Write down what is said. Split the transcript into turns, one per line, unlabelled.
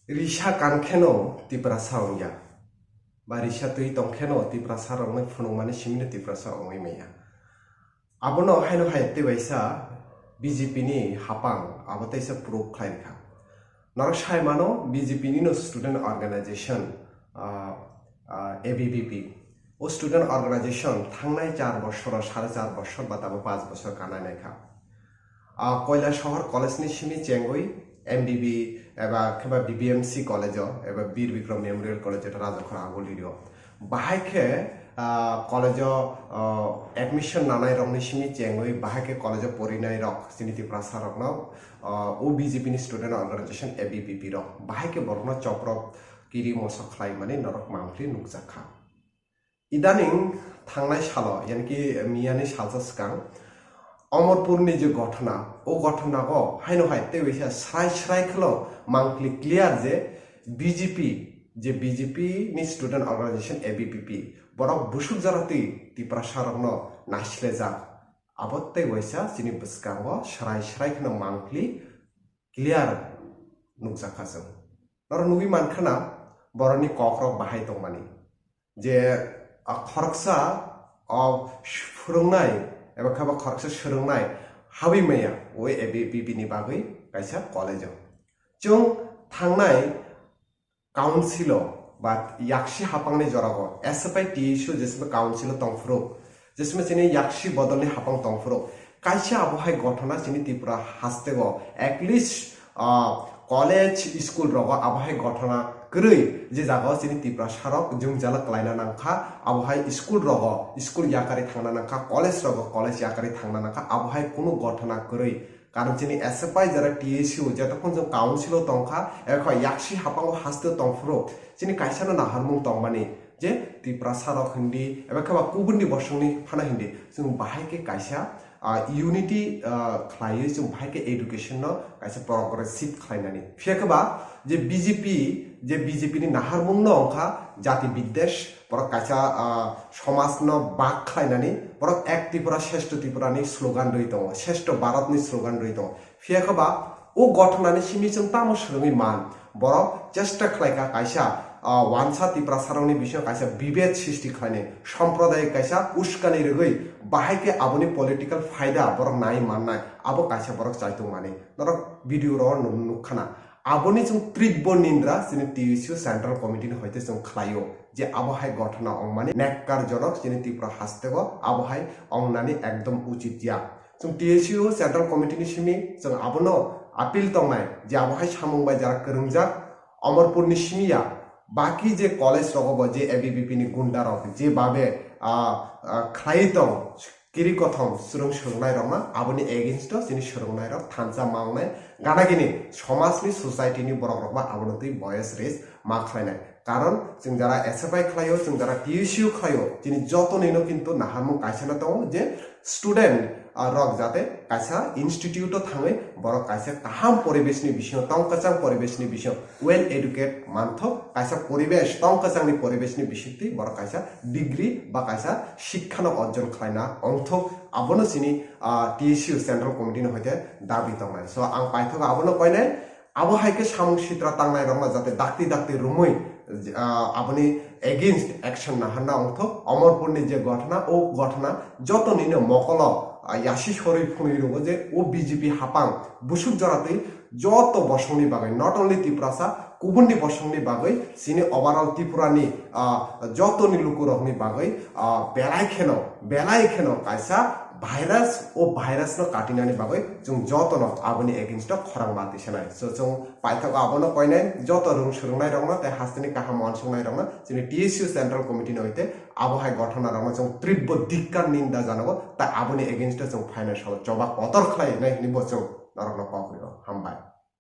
Risha kankeno Tiprasa ongya. Ba risha tui tongkeno Tiprasa rongmai phunungmani simni Tiprasa ongoi meya. Abono haino haite baisa BJP ni hapang abotaisa pro khlainka. Nor shaimano BJP ni no student organization ABVP o student organization thangnai 4 বছর 4.5 বছর বা তারপর 5 বছর কানাই নাইখা কয়লা শহর college ni simi chengoi MBB এবা কেবা BBMC college এবা বীর বিক্রম মেমোরিয়াল কলেজ এটা রাজাখর আগলিরিও বাহাইকে কলেজ এডমিশন নানাই রংনি সিমি চেংই বাহাইকে কলেজ পরিনাই রক সিনি তিপ্রাসা রক না ও BJP ni student organisation ABVP রক বাহাইকে বরনা চপ্রক কিরি মসখলাই মানে নরক মাংলি নুকজাখা ইদানিং থাংনাই সাল ইয়ানকি মিয়ানি সালসা সিগাং Amarpurni যে ঘটনা ও ঘটনা হাইনো হাইতে বেশা স্রাই স্রাই খেলো মাংকলি ক্লিয়ার যে BJP নি স্টুডেন্ট অর্গানাইজেশন ABVP বড় বুসুক জারাতি তিপ্রাসা রংনো নাইসলে যা আবত্তে বৈসা চিনি বসকাঙ্গ স্রাই স্রাই খেলো মাংকলি ক্লিয়ার নুকজাখাজों নর নুবি মানখানা বড়নি কক্রক বাহাই দংমানি যে খরকসা ফুরংনাই এবার খাবা খরকসা সুরংনাই হাবি মেয়া ওই ABVP ni bagui kaisa college जों थांनाय काउन्सिल बा याक्षी हापांनि जरागो SFI TSU जेसमे काउन्सिल तंफ्रो जेसमे चिनि याक्षी बदलनि हापां तंफ्रो काइसा आबहाय घटना चिनि त्रिपुरा हास्तेगो एटलिस्ट कलेज स्कुल रगो आबहाय घटना गरै जे जागा चिनि त्रिपुरा सारक जों जाला क्लाइना नांखा आबहाय स्कुल रगो स्कुल याकारि थांना नांखा कलेज रगो कलेज याकारि थांना नांखा आबहाय कुनु घटना गरै कारण चिनि SFI जरा TSU जतखन जों काउन्सिल तंखा एखा याक्षी हापांगो हास्ते तंफ्रो चिनि काइसानो नाहारमुं तंमानि जे त्रिपुरा सारक हिन्दी एबा खाबा कुबुननि बसंनि फाना हिन्दी जों बाहायके काइसा यूनिटी खलायो जों बाहायके एडुकेशन न काइसा प्रोग्रेसिव खलायनानि फियाखबा जे BJP नि नाहारमुं न अंखा जाति विद्वेष पर काइसा समाज न बाग खलायनानि पर एक त्रिपुरा श्रेष्ठ त्रिपुरानि स्लोगान रहि दङ श्रेष्ठ भारतनि स्लोगान रहि दङ फियाखबा ओ गठनानि सिमि जों तामो सोलोङै मान बर चेष्टा खलायका काइसा वानसा त्रिपुरा सारंनि बिषय काइसा विभेद सृष्टि खाने सम्प्रदाय काइसा उस्कानि रगै बाहायके आबोनि पॉलिटिकल फायदा बरक नाय माननाय आबो काइसा बरक चाइतो माने नरक भिडियो र नुखाना आबोनि जों तीव्र निंद्रा जोंनि TSU सेंट्रल कमिटी नि हयते जों खलायो जे आबहाय घटना अंमानि नेककारजनक जोंनि त्रिपुरा हास्तेगो आबहाय अंनानि एकदम उचित या जों TSU सेंट्रल कमिटी नि सिमि जों आबोनो आपिल तंनाय जे आबहाय सामुंबाय जारा करंजा अमरपुरनि सिमिया बाकी जे कलेज रगब जे ABVP नि गुन्डा रग जे बाबे खलाइदं किरि कथम सुरं सुरंनाय रमा आबोनि एगेन्स्ट जिनि सुरंनाय रग थानसा मांगनाय गानागिनि समाजनि सोसाइटिनि बरक रगबा आबोनति भয়েস रेस मा खलायनाय कारण जों जारा SFI खलायो जों जारा TSU खलायो जिनि जतनैनो किन्तु नाहारमु काइसाना दं जे स्टुडेन्ट रक जाते काइसा इन्स्टिट्यूटो थाङै बर काइसा काहाम परिवेशनि बिषय तंकचां परिवेशनि बिषय वेल एडुकेट मानथक काइसा परिवेश तंकचांनि परिवेशनि बिषयति बर काइसा डिग्री बा काइसा शिक्षानो अर्जन खलायना अंथक आबोनो सिनि TSU सेंट्रल कमिटी नि हयते दाबि दंनाय सो आं पाइथक आबोनो कयनाय आबहायके सामुं सित्रा तांनाय रमा जाते दाक्ति रुमै आबोनि एगेन्स्ट एक्शन नाहारना अंथक अमरपुरनि जे घटना ओ घटना जतनिनो मकल यासी सरै फुनै रगो जे ओ BJP हापां बुसुक जराते जत बसंनि बागै नट ओनलि त्रिपुरासा कुबुननि बसंनि बागै सिनि ओभारअल त्रिपुरानि जतनि लुकुरकनि बागै बेलाय खेनो काइसा भाइरास ओ भाइरास न काटिनानि बागै जों जतन आबोनि एगेन्स्ट खरां बातिसनाय सो जों पाइथक आबोनो कयनाय जत रुं सुरंनाय रंना ते हास्तिनि काहा मनसंनाय रंना जोंनि TSU सेंट्रल कमिटी न हयते आबहाय घटना रंना जों तीव्र धिक्कार निन्दा जानांगौ ता आबोनि एगेन्स्ट जों फाइनान्सियल जवाब अतर खलायनाय नि बचों नरक न पावखरियो हामबाय।